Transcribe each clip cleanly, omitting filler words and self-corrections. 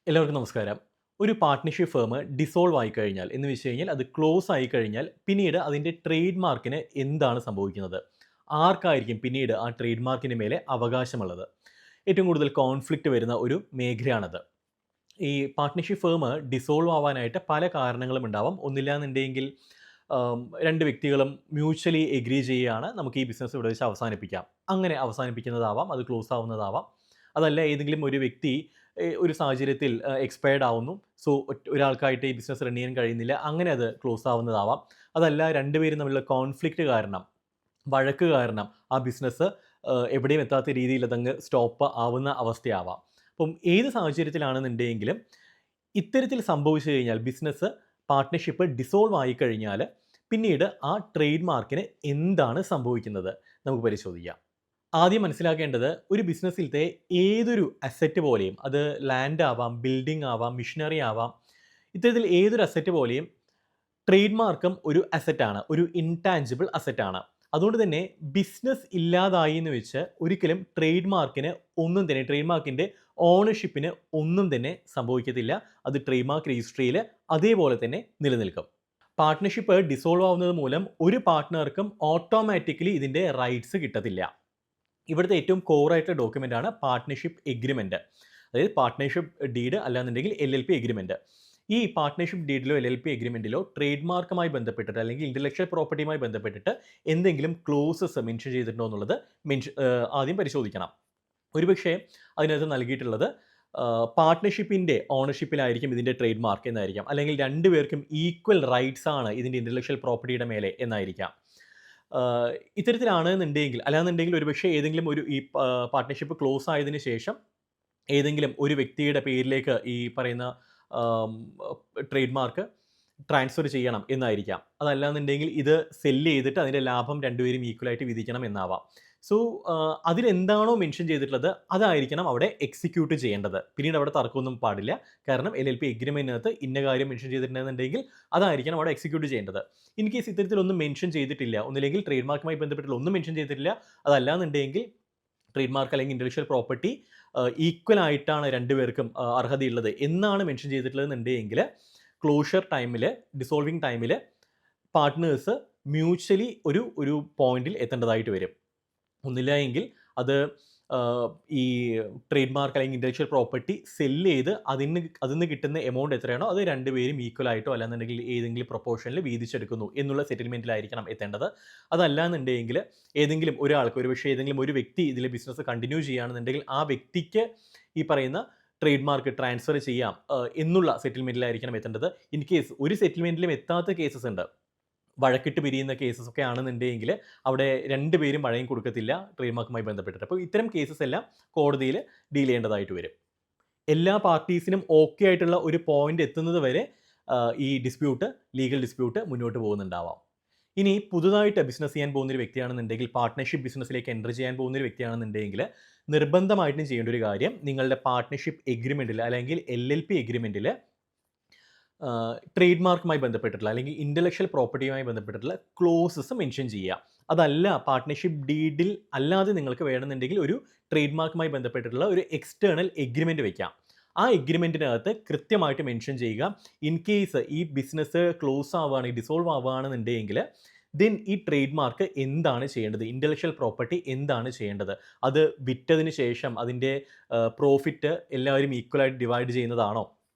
എല്ലാവർക്കും നമസ്കാരം. ഒരു പാർട്ട്ണർഷിപ്പ് ഫേം ഡിസോൾവ് ആയിക്കഴിഞ്ഞാൽ എന്ന് വെച്ച് കഴിഞ്ഞാൽ അത് ക്ലോസ് ആയിക്കഴിഞ്ഞാൽ പിന്നീട് അതിൻ്റെ ട്രേഡ് മാർക്കിന് എന്താണ് സംഭവിക്കുന്നത്? ആർക്കായിരിക്കും പിന്നീട് ആ ട്രേഡ് മാർക്കിന് മേലെ അവകാശമുള്ളത്? ഏറ്റവും കൂടുതൽ കോൺഫ്ലിക്റ്റ് വരുന്ന ഒരു മേഖലയാണത്. ഈ പാർട്ട്ണർഷിപ്പ് ഫേം ഡിസോൾവ് ആവാനായിട്ട് പല കാരണങ്ങളും ഉണ്ടാവാം. ഒന്നില്ലാന്നുണ്ടെങ്കിൽ 2 വ്യക്തികളും മ്യൂച്വലി എഗ്രി ചെയ്യുകയാണ്, നമുക്ക് ഈ ബിസിനസ് ഇവിടെ വെച്ച് അവസാനിപ്പിക്കാം. അങ്ങനെ അവസാനിപ്പിക്കുന്നതാവാം, അത് ക്ലോസ് ആവുന്നതാവാം. അതല്ല ഏതെങ്കിലും ഒരു വ്യക്തി ഒരു സാഹചര്യത്തിൽ എക്സ്പയർഡ് ആവുന്നു. സോ ഒരാൾക്കായിട്ട് ഈ ബിസിനസ് റൺ ചെയ്യാൻ കഴിയുന്നില്ല. അങ്ങനെ അത് ക്ലോസ് ആവുന്നതാവാം. അതല്ല 2 പേരും തമ്മിലുള്ള കോൺഫ്ലിക്റ്റ് കാരണം, വഴക്ക് കാരണം ആ ബിസിനസ് എവിടെയും എത്താത്ത രീതിയിൽ അതങ്ങ് സ്റ്റോപ്പ് ആവുന്ന അവസ്ഥയാവാം. അപ്പം ഏത് സാഹചര്യത്തിലാണെന്നുണ്ടെങ്കിലും ഇത്തരത്തിൽ സംഭവിച്ചു കഴിഞ്ഞാൽ ബിസിനസ് പാർട്ട്ണർഷിപ്പ് ഡിസോൾവ് ആയിക്കഴിഞ്ഞാൽ പിന്നീട് ആ ട്രേഡ് മാർക്കിന് എന്താണ് സംഭവിക്കുന്നത് നമുക്ക് പരിശോധിക്കാം. ആദ്യം മനസ്സിലാക്കേണ്ടത് ഒരു ബിസിനസ്സിലത്തെ ഏതൊരു അസറ്റ് പോലെയും അത് ലാൻഡ് ആവാം, ബിൽഡിംഗ് ആവാം, മിഷനറി ആവാം, ഇത്തരത്തിൽ ഏതൊരു അസറ്റ് പോലെയും ട്രേഡ് മാർക്കും ഒരു അസറ്റാണ്, ഒരു ഇൻടാഞ്ചിബിൾ അസറ്റാണ്. അതുകൊണ്ട് തന്നെ ബിസിനസ് ഇല്ലാതായി എന്ന് വെച്ച് ഒരിക്കലും ട്രേഡ് മാർക്കിന് ഒന്നും തന്നെ, ട്രേഡ് മാർക്കിൻ്റെ ഓണർഷിപ്പിന് ഒന്നും തന്നെ സംഭവിക്കത്തില്ല. അത് ട്രേഡ് മാർക്ക് രജിസ്ട്രിയിൽ അതേപോലെ തന്നെ നിലനിൽക്കും. പാർട്ട്ണർഷിപ്പ് ഡിസോൾവ് ആവുന്നത് മൂലം ഒരു പാർട്ട്ണർക്കും ഓട്ടോമാറ്റിക്കലി ഇതിൻ്റെ റൈറ്റ്സ് കിട്ടത്തില്ല. ഇവിടുത്തെ ഏറ്റവും കോറായിട്ടുള്ള ഡോക്യുമെൻ്റാണ് പാർട്ട്ണർഷിപ്പ് എഗ്രിമെൻറ്റ്. അതായത് പാർട്ട്ണർഷിപ്പ് ഡീഡ് അല്ലാന്നുണ്ടെങ്കിൽ LLP എഗ്രിമെൻറ്റ്. ഈ പാർട്ട്ണർഷിപ്പ് ഡീഡിലോ LLP എഗ്രിമെൻറ്റിലോ ട്രേഡ് മാർക്കുമായി ബന്ധപ്പെട്ടിട്ട് അല്ലെങ്കിൽ ഇൻ്റലക്ച്വൽ പ്രോപ്പർട്ടിയുമായി ബന്ധപ്പെട്ടിട്ട് എന്തെങ്കിലും ക്ലോസസ് മെൻഷൻ ചെയ്തിട്ടുണ്ടോ എന്നുള്ളത് ആദ്യം പരിശോധിക്കണം. ഒരുപക്ഷേ അതിനകത്ത് നൽകിയിട്ടുള്ളത് പാർട്ട്ണർഷിപ്പിൻ്റെ ഓണർഷിപ്പിലായിരിക്കും ഇതിൻ്റെ ട്രേഡ് മാർക്ക് എന്നായിരിക്കാം. അല്ലെങ്കിൽ 2 പേർക്കും ഈക്വൽ റൈറ്റ്സ് ആണ് ഇതിൻ്റെ ഇൻ്റലക്ച്വൽ പ്രോപ്പർട്ടിയുടെ മേലെ എന്നായിരിക്കാം. ഇത്തരത്തിലാണെന്നുണ്ടെങ്കിൽ, അല്ലാന്നുണ്ടെങ്കിൽ ഒരുപക്ഷേ ഏതെങ്കിലും ഒരു ഈ പാർട്ട്ണർഷിപ്പ് ക്ലോസ് ആയതിനു ശേഷം ഏതെങ്കിലും ഒരു വ്യക്തിയുടെ പേരിലേക്ക് ഈ പറയുന്ന ട്രേഡ് മാർക്ക് ട്രാൻസ്ഫർ ചെയ്യണം എന്നായിരിക്കാം. അതല്ലാന്നുണ്ടെങ്കിൽ ഇത് സെല്ല് ചെയ്തിട്ട് അതിൻ്റെ ലാഭം 2 പേരും ഈക്വലായിട്ട് വിധിക്കണം എന്നാവാം. സോ അതിലെന്താണോ മെൻഷൻ ചെയ്തിട്ടുള്ളത് അതായിരിക്കണം അവിടെ എക്സിക്യൂട്ട് ചെയ്യേണ്ടത്. പിന്നീട് അവിടെ തർക്കമൊന്നും പാടില്ല. കാരണം LLP എഗ്രിമെൻറ്റിനകത്ത് ഇന്ന കാര്യം മെൻഷൻ ചെയ്തിട്ടുണ്ടെന്നുണ്ടെങ്കിൽ അതായിരിക്കണം അവിടെ എക്സിക്യൂട്ട് ചെയ്യേണ്ടത്. ഇൻ കേസ് ഇത്തരത്തിലൊന്നും മെൻഷൻ ചെയ്തിട്ടില്ല, ഒന്നില്ലെങ്കിൽ ട്രേഡ് മാർക്കുമായി ബന്ധപ്പെട്ടുള്ള ഒന്നും മെൻഷൻ ചെയ്തിട്ടില്ല, അതല്ലാന്നുണ്ടെങ്കിൽ ട്രേഡ് മാർക്ക് അല്ലെങ്കിൽ ഇൻ്റലക്ച്വൽ പ്രോപ്പർട്ടി ഈക്വൽ ആയിട്ടാണ് 2 പേർക്കും അർഹതയുള്ളത് എന്നാണ് മെൻഷൻ ചെയ്തിട്ടുള്ളതെന്നുണ്ടെങ്കിൽ ക്ലോഷർ ടൈമിൽ, ഡിസോൾവിങ് ടൈമിൽ പാർട്ട്നേഴ്സ് മ്യൂച്വലി ഒരു പോയിന്റിൽ എത്തേണ്ടതായിട്ട് വരും. ഒന്നില്ല എങ്കിൽ അത് ഈ ട്രേഡ് മാർക്ക് അല്ലെങ്കിൽ ഇൻ്റലക്ച്വൽ പ്രോപ്പർട്ടി സെല്ല് ചെയ്ത് അതിന് കിട്ടുന്ന എമൗണ്ട് എത്രയാണോ അത് 2 പേരും ഈക്വൽ ആയിട്ടോ അല്ലാന്നുണ്ടെങ്കിൽ ഏതെങ്കിലും പ്രൊപ്പോർഷനിൽ വീതിച്ചെടുക്കുന്നു എന്നുള്ള സെറ്റിൽമെൻറ്റിലായിരിക്കണം എത്തേണ്ടത്. അതല്ലാന്നുണ്ടെങ്കിൽ ഏതെങ്കിലും ഒരാൾക്ക്, ഒരുപക്ഷേ ഏതെങ്കിലും ഒരു വ്യക്തി ഇതിൽ ബിസിനസ് കണ്ടിന്യൂ ചെയ്യുകയാണെന്നുണ്ടെങ്കിൽ ആ വ്യക്തിക്ക് ഈ പറയുന്ന ട്രേഡ് മാർക്ക് ട്രാൻസ്ഫർ ചെയ്യാം എന്നുള്ള സെറ്റിൽമെൻറ്റിലായിരിക്കണം എത്തേണ്ടത്. ഇൻ കേസ് ഒരു സെറ്റിൽമെൻറ്റിലും എത്താത്ത കേസസ് ഉണ്ട്, വഴക്കിട്ട് പിരിയുന്ന കേസസ് ഒക്കെ ആണെന്നുണ്ടെങ്കിൽ അവിടെ 2 പേരും വഴങ്ങി കൊടുക്കത്തില്ല ട്രേഡ് മാർക്കുമായി ബന്ധപ്പെട്ടിട്ട്. അപ്പോൾ ഇത്തരം കേസസ് എല്ലാം കോടതിയിൽ ഡീൽ ചെയ്യേണ്ടതായിട്ട് വരും. എല്ലാ പാർട്ടീസിനും ഓക്കെ ആയിട്ടുള്ള ഒരു പോയിന്റ് എത്തുന്നത് വരെ ഈ ലീഗൽ ഡിസ്പ്യൂട്ട് മുന്നോട്ട് പോകുന്നുണ്ടാവാം. ഇനി പുതുതായിട്ട് ബിസിനസ് ചെയ്യാൻ പോകുന്ന ഒരു വ്യക്തിയാണെന്നുണ്ടെങ്കിൽ, പാർട്ട്ണർഷിപ്പ് ബിസിനസ്സിലേക്ക് എൻ്റർ ചെയ്യാൻ പോകുന്ന ഒരു വ്യക്തിയാണെന്നുണ്ടെങ്കിൽ നിർബന്ധമായിട്ടും ചെയ്യേണ്ട ഒരു കാര്യം, നിങ്ങളുടെ പാർട്ട്ണർഷിപ്പ് എഗ്രിമെൻറ്റിൽ അല്ലെങ്കിൽ LLP എഗ്രിമെൻറ്റിൽ ട്രേഡ് മാർക്കുമായി ബന്ധപ്പെട്ടിട്ടുള്ള അല്ലെങ്കിൽ ഇൻ്റലക്ച്വൽ പ്രോപ്പർട്ടിയുമായി ബന്ധപ്പെട്ടിട്ടുള്ള ക്ലോസസ് മെൻഷൻ ചെയ്യുക. അതല്ല പാർട്ട്ണർഷിപ്പ് ഡീഡിൽ അല്ലാതെ നിങ്ങൾക്ക് വേണമെന്നുണ്ടെങ്കിൽ ഒരു ട്രേഡ് മാർക്കുമായി ബന്ധപ്പെട്ടിട്ടുള്ള ഒരു എക്സ്റ്റേണൽ എഗ്രിമെൻറ്റ് വയ്ക്കാം. ആ എഗ്രിമെൻറ്റിനകത്ത് കൃത്യമായിട്ട് മെൻഷൻ ചെയ്യുക, ഇൻ കേസ് ഈ ബിസിനസ് ക്ലോസ് ആവുകയാണെങ്കിൽ, ഡിസോൾവ് ആവുകയാണെന്നുണ്ടെങ്കിൽ ദെൻ ഈ ട്രേഡ് മാർക്ക് എന്താണ് ചെയ്യേണ്ടത്, ഇൻ്റലക്ച്വൽ പ്രോപ്പർട്ടി എന്താണ് ചെയ്യേണ്ടത്, അത് വിറ്റതിന് ശേഷം അതിൻ്റെ പ്രോഫിറ്റ് എല്ലാവരും ഈക്വലായിട്ട് ഡിവൈഡ് ചെയ്യുന്നതാണോ,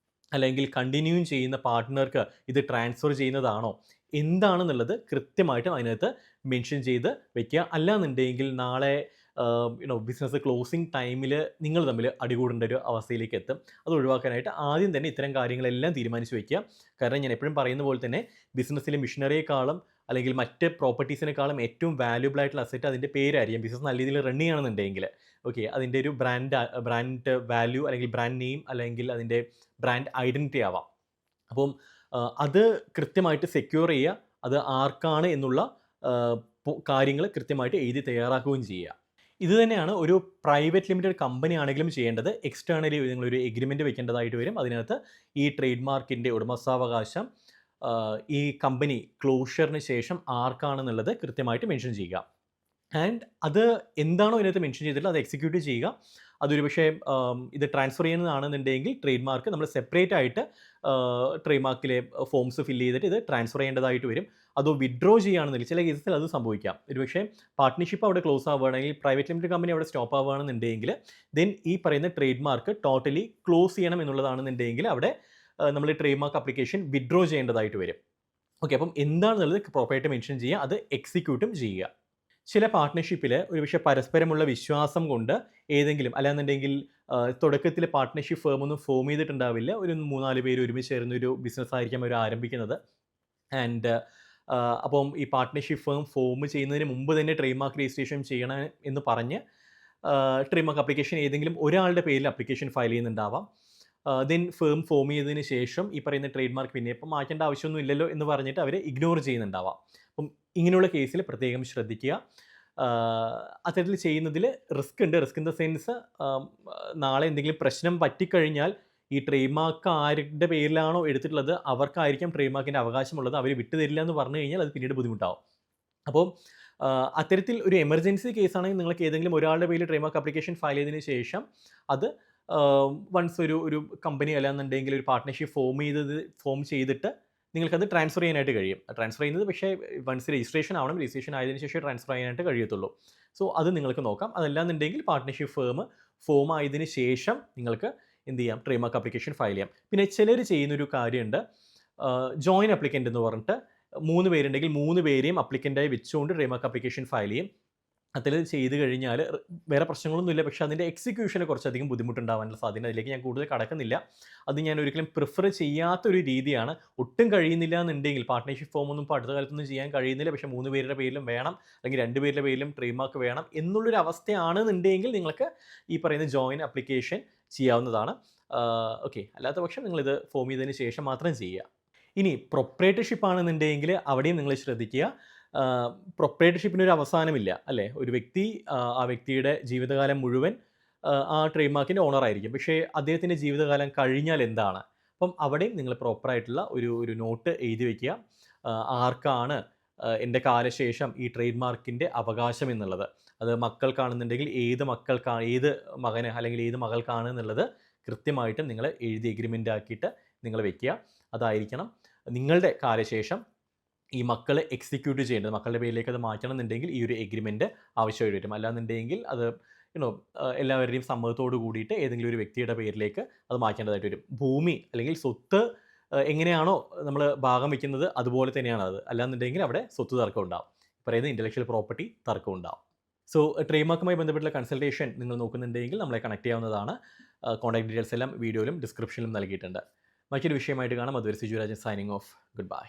അല്ലെങ്കിൽ കണ്ടിന്യൂ ചെയ്യുന്ന പാർട്ട്ണർക്ക് ഇത് ട്രാൻസ്ഫർ ചെയ്യുന്നതാണോ, എന്താണെന്നുള്ളത് കൃത്യമായിട്ടും അതിനകത്ത് മെൻഷൻ ചെയ്ത് വെക്കുക. അല്ലാന്നുണ്ടെങ്കിൽ നാളെ ബിസിനസ് ക്ലോസിംഗ് ടൈമിൽ നിങ്ങൾ തമ്മിൽ അടികൂടേണ്ട ഒരു അവസ്ഥയിലേക്ക് എത്തും. അത് ഒഴിവാക്കാനായിട്ട് ആദ്യം തന്നെ ഇത്തരം കാര്യങ്ങളെല്ലാം തീരുമാനിച്ച് വയ്ക്കുക. കാരണം ഞാൻ എപ്പോഴും പറയുന്ന പോലെ തന്നെ ബിസിനസ്സിലെ മിഷനറിയെക്കാളും അല്ലെങ്കിൽ മറ്റ് പ്രോപ്പർട്ടീസിനേക്കാളും ഏറ്റവും വാല്യുബിൾ ആയിട്ടുള്ള അസറ്റ് അതിൻ്റെ പേരായിരിക്കും. ബിസിനസ് നല്ല രീതിയിൽ റൺ ചെയ്യുകയാണെന്നുണ്ടെങ്കിൽ ഓക്കെ, അതിൻ്റെ ഒരു ബ്രാൻഡ് വാല്യൂ അല്ലെങ്കിൽ ബ്രാൻഡ് നെയിം അല്ലെങ്കിൽ അതിൻ്റെ ബ്രാൻഡ് ഐഡൻറ്റിറ്റി ആവാം. അപ്പം അത് കൃത്യമായിട്ട് സെക്യൂർ ചെയ്യുക. അത് ആർക്കാണ് എന്നുള്ള കാര്യങ്ങൾ കൃത്യമായിട്ട് എഴുതി തയ്യാറാക്കുകയും ചെയ്യുക. ഇത് തന്നെയാണ് ഒരു പ്രൈവറ്റ് ലിമിറ്റഡ് കമ്പനി ആണെങ്കിലും ചെയ്യേണ്ടത്. എക്സ്റ്റേണലി നിങ്ങളൊരു എഗ്രിമെൻറ്റ് വെക്കേണ്ടതായിട്ട് വരും. അതിനകത്ത് ഈ ട്രേഡ് മാർക്കിൻ്റെ ഉടമസ്ഥാവകാശം ഈ കമ്പനി ക്ലോഷറിന് ശേഷം ആർക്കാണെന്നുള്ളത് കൃത്യമായിട്ട് മെൻഷൻ ചെയ്യുക. ആൻഡ് അത് എന്താണോ ഇതിനകത്ത് മെൻഷൻ ചെയ്തിട്ടുള്ളത് അത് എക്സിക്യൂട്ട് ചെയ്യുക. അതൊരു പക്ഷേ ഇത് ട്രാൻസ്ഫർ ചെയ്യുന്നതാണെന്നുണ്ടെങ്കിൽ ട്രേഡ് മാർക്ക് നമ്മൾ സെപ്പറേറ്റ് ആയിട്ട് ട്രേഡ് മാർക്കിലെ ഫോംസ് ഫില്ല് ചെയ്തിട്ട് ഇത് ട്രാൻസ്ഫർ ചെയ്യേണ്ടതായിട്ട് വരും. അതോ വിഡ്രോ ചെയ്യുകയാണെന്നില്ല, ചില കേസിൽ അത് സംഭവിക്കാം. ഒരുപക്ഷേ പാർട്ട്ണർഷിപ്പ് അവിടെ ക്ലോസ് ആവുകയാണെങ്കിൽ, പ്രൈവറ്റ് ലിമിറ്റഡ് കമ്പനി അവിടെ സ്റ്റോപ്പ് ആവുകയാണെന്നുണ്ടെങ്കിൽ, ദെൻ ഈ പറയുന്ന ട്രേഡ് മാർക്ക് ടോട്ടലി ക്ലോസ് ചെയ്യണം എന്നുള്ളതാണെന്നുണ്ടെങ്കിൽ അവിടെ നമ്മൾ ട്രേഡ് മാർക്ക് ആപ്ലിക്കേഷൻ വിഡ്രോ ചെയ്യേണ്ടതായിട്ട് വരും. ഓക്കെ, അപ്പം എന്താണെന്നുള്ളത് പ്രോപ്പറായിട്ട് മെൻഷൻ ചെയ്യുക, അത് എക്സിക്യൂട്ടും ചെയ്യുക. ചില പാർട്ട്ണർഷിപ്പിൽ ഒരുപക്ഷെ പരസ്പരമുള്ള വിശ്വാസം കൊണ്ട് ഏതെങ്കിലും, അല്ലാന്നുണ്ടെങ്കിൽ തുടക്കത്തിൽ പാർട്ട്ണർഷിപ്പ് ഫേമൊന്നും ഫോം ചെയ്തിട്ടുണ്ടാവില്ല. ഒരു 3-4 പേര് ഒരുമിച്ച് ചേർന്ന ഒരു ബിസിനസ് ആയിരിക്കും അവർ ആരംഭിക്കുന്നത്. ആൻഡ് അപ്പം ഈ പാർട്ട്ണർഷിപ്പ് ഫേം ഫോം ചെയ്യുന്നതിന് മുമ്പ് തന്നെ ട്രേഡ് മാർക്ക് രജിസ്ട്രേഷൻ ചെയ്യണം എന്ന് പറഞ്ഞ് ട്രേഡ് മാർക്ക് ആപ്ലിക്കേഷൻ ഏതെങ്കിലും ഒരാളുടെ പേരിൽ ആപ്ലിക്കേഷൻ ഫയൽ ചെയ്യുന്നുണ്ടാവാം. ദെൻ ഫേം ഫോം ചെയ്തതിന് ശേഷം ഈ പറയുന്ന ട്രേഡ് മാർക്ക് പിന്നെ ഇപ്പം മാറ്റേണ്ട ആവശ്യമൊന്നും ഇല്ലല്ലോ എന്ന് പറഞ്ഞിട്ട് അവർ ഇഗ്നോർ ചെയ്യുന്നുണ്ടാവാം. അപ്പം ഇങ്ങനെയുള്ള കേസിൽ പ്രത്യേകം ശ്രദ്ധിക്കുക. അത്തരത്തിൽ ചെയ്യുന്നതിൽ റിസ്ക് ഉണ്ട്. റിസ്ക് ഇൻ ദ സെൻസ്, നാളെ എന്തെങ്കിലും പ്രശ്നം പറ്റിക്കഴിഞ്ഞാൽ ഈ ട്രേഡ് മാർക്ക് ആരുടെ പേരിലാണോ എടുത്തിട്ടുള്ളത് അവർക്കായിരിക്കും ട്രേഡ് മാർക്കിൻ്റെ അവകാശമുള്ളത്. അവർ വിട്ടുതരില്ല എന്ന് പറഞ്ഞു കഴിഞ്ഞാൽ അത് പിന്നീട് ബുദ്ധിമുട്ടാവും. അപ്പോൾ അത്തരത്തിൽ ഒരു എമർജൻസി കേസാണെങ്കിൽ നിങ്ങൾക്ക് ഏതെങ്കിലും ഒരാളുടെ പേരിൽ ട്രേഡ് മാർക്ക് ആപ്ലിക്കേഷൻ ഫയൽ ചെയ്തതിന് ശേഷം അത് വൺസ് ഒരു കമ്പനി അല്ലാന്നുണ്ടെങ്കിൽ ഒരു പാർട്ട്ണർഷിപ്പ് ഫോം ചെയ്തിട്ട് നിങ്ങൾക്കത് ട്രാൻസ്ഫർ ചെയ്യാനായിട്ട് കഴിയും. ട്രാൻസ്ഫർ ചെയ്യുന്നത് പക്ഷേ വൺസ് രജിസ്ട്രേഷൻ ആവണം. രജിസ്ട്രേഷൻ ആയതിനു ശേഷം ട്രാൻസ്ഫർ ചെയ്യാനായിട്ട് കഴിയത്തുള്ളൂ. സോ അത് നിങ്ങൾക്ക് നോക്കാം. അതല്ലാന്നുണ്ടെങ്കിൽ പാർട്ട്ണർഷിപ്പ് ഫോം ആയതിനു ശേഷം നിങ്ങൾക്ക് എന്ത് ചെയ്യാം, ട്രേഡ് മാർക്ക് ആപ്ലിക്കേഷൻ ഫയൽ ചെയ്യാം. പിന്നെ ചിലർ ചെയ്യുന്നൊരു കാര്യമുണ്ട്, ജോയിൻ അപ്ലിക്കൻ്റ് എന്ന് പറഞ്ഞിട്ട് 3 പേരുണ്ടെങ്കിൽ 3 പേരെയും അപ്ലിക്കൻ്റായി വെച്ചുകൊണ്ട് ട്രേഡ് മാർക്ക് ആപ്ലിക്കേഷൻ ഫയൽ ചെയ്യും. അതിൽ ചെയ്ത് കഴിഞ്ഞാൽ വേറെ പ്രശ്നങ്ങളൊന്നുമില്ല, പക്ഷേ അതിൻ്റെ എക്സിക്യൂഷന് കുറച്ചധികം ബുദ്ധിമുട്ടുണ്ടാവാനുള്ള സാധ്യത. അതിലേക്ക് ഞാൻ കൂടുതൽ കടക്കുന്നില്ല. അത് ഞാൻ ഒരിക്കലും പ്രിഫർ ചെയ്യാത്തൊരു രീതിയാണ്. ഒട്ടും കഴിയുന്നില്ല എന്നുണ്ടെങ്കിൽ, പാർട്ട്ണർഷിപ്പ് ഫോമൊന്നും ഇപ്പോൾ അടുത്ത കാലത്തൊന്നും ചെയ്യാൻ കഴിയുന്നില്ല, പക്ഷേ 3 പേരുടെ പേരിലും വേണം, അല്ലെങ്കിൽ 2 പേരുടെ പേരിലും ട്രേഡ് മാർക്ക് വേണം എന്നുള്ളൊരു അവസ്ഥയാണെന്നുണ്ടെങ്കിൽ നിങ്ങൾക്ക് ഈ പറയുന്ന ജോയിൻ അപ്ലിക്കേഷൻ ചെയ്യാവുന്നതാണ്. ഓക്കെ, അല്ലാത്ത പക്ഷം നിങ്ങളിത് ഫോം ചെയ്തതിന് ശേഷം മാത്രം ചെയ്യുക. ഇനി പ്രൊപ്രൈറ്റർഷിപ്പ് ആണെന്നുണ്ടെങ്കിൽ അവിടെയും നിങ്ങൾ ശ്രദ്ധിക്കുക. പ്രൊപ്രൈറ്റർഷിപ്പിനൊരു അവസാനമില്ല, അല്ലേ? ഒരു വ്യക്തി ആ വ്യക്തിയുടെ ജീവിതകാലം മുഴുവൻ ആ ട്രേഡ് മാർക്കിൻ്റെ ഓണറായിരിക്കും. പക്ഷേ അദ്ദേഹത്തിൻ്റെ ജീവിതകാലം കഴിഞ്ഞാൽ എന്താണ്? അപ്പം അവിടെയും നിങ്ങൾ പ്രോപ്പറായിട്ടുള്ള ഒരു നോട്ട് എഴുതി വയ്ക്കുക. ആർക്കാണ് എൻ്റെ കാലശേഷം ഈ ട്രേഡ് മാർക്കിൻ്റെ അവകാശം എന്നുള്ളത്. അത് മക്കൾക്കാണെന്നുണ്ടെങ്കിൽ ഏത് മകന് അല്ലെങ്കിൽ ഏത് മകൾക്കാണ് എന്നുള്ളത് കൃത്യമായിട്ടും നിങ്ങൾ എഴുതി എഗ്രിമെൻ്റ് ആക്കിയിട്ട് നിങ്ങൾ വയ്ക്കുക. അതായിരിക്കണം നിങ്ങളുടെ കാലശേഷം ഈ മക്കൾ എക്സിക്യൂട്ട് ചെയ്യേണ്ടത്. മക്കളുടെ പേരിലേക്ക് അത് മാറ്റണം എന്നുണ്ടെങ്കിൽ ഈ ഒരു എഗ്രിമെൻറ്റ് ആവശ്യമായിട്ട് വരും. അല്ലാന്നുണ്ടെങ്കിൽ അത് എല്ലാവരുടെയും സമ്മതത്തോട് കൂടിയിട്ട് ഏതെങ്കിലും ഒരു വ്യക്തിയുടെ പേരിലേക്ക് അത് മാറ്റേണ്ടതായിട്ട് വരും. ഭൂമി അല്ലെങ്കിൽ സ്വത്ത് എങ്ങനെയാണോ നമ്മൾ ഭാഗം വയ്ക്കുന്നത് അതുപോലെ തന്നെയാണ് അത്. അല്ലാന്നുണ്ടെങ്കിൽ അവിടെ സ്വത്ത് തർക്കം ഉണ്ടാവും. പറയുന്നത് ഇൻ്റലക്ച്വൽ പ്രോപ്പർട്ടി തർക്കം ഉണ്ടാവും. സോ ട്രേഡ് മാർക്കുമായി ബന്ധപ്പെട്ടുള്ള കൺസൾട്ടേഷൻ നിങ്ങൾ നോക്കുന്നുണ്ടെങ്കിൽ നമ്മളെ കണക്ട് ചെയ്യാവുന്നതാണ്. കോൺടാക്ട് ഡീറ്റെയിൽസ് എല്ലാം വീഡിയോയിലും ഡിസ്ക്രിപ്ഷനിലും നൽകിയിട്ടുണ്ട്. മറ്റൊരു വിഷയമായിട്ട് കാണാം. അതുവരെ Siju Rajan signing off. Good bye.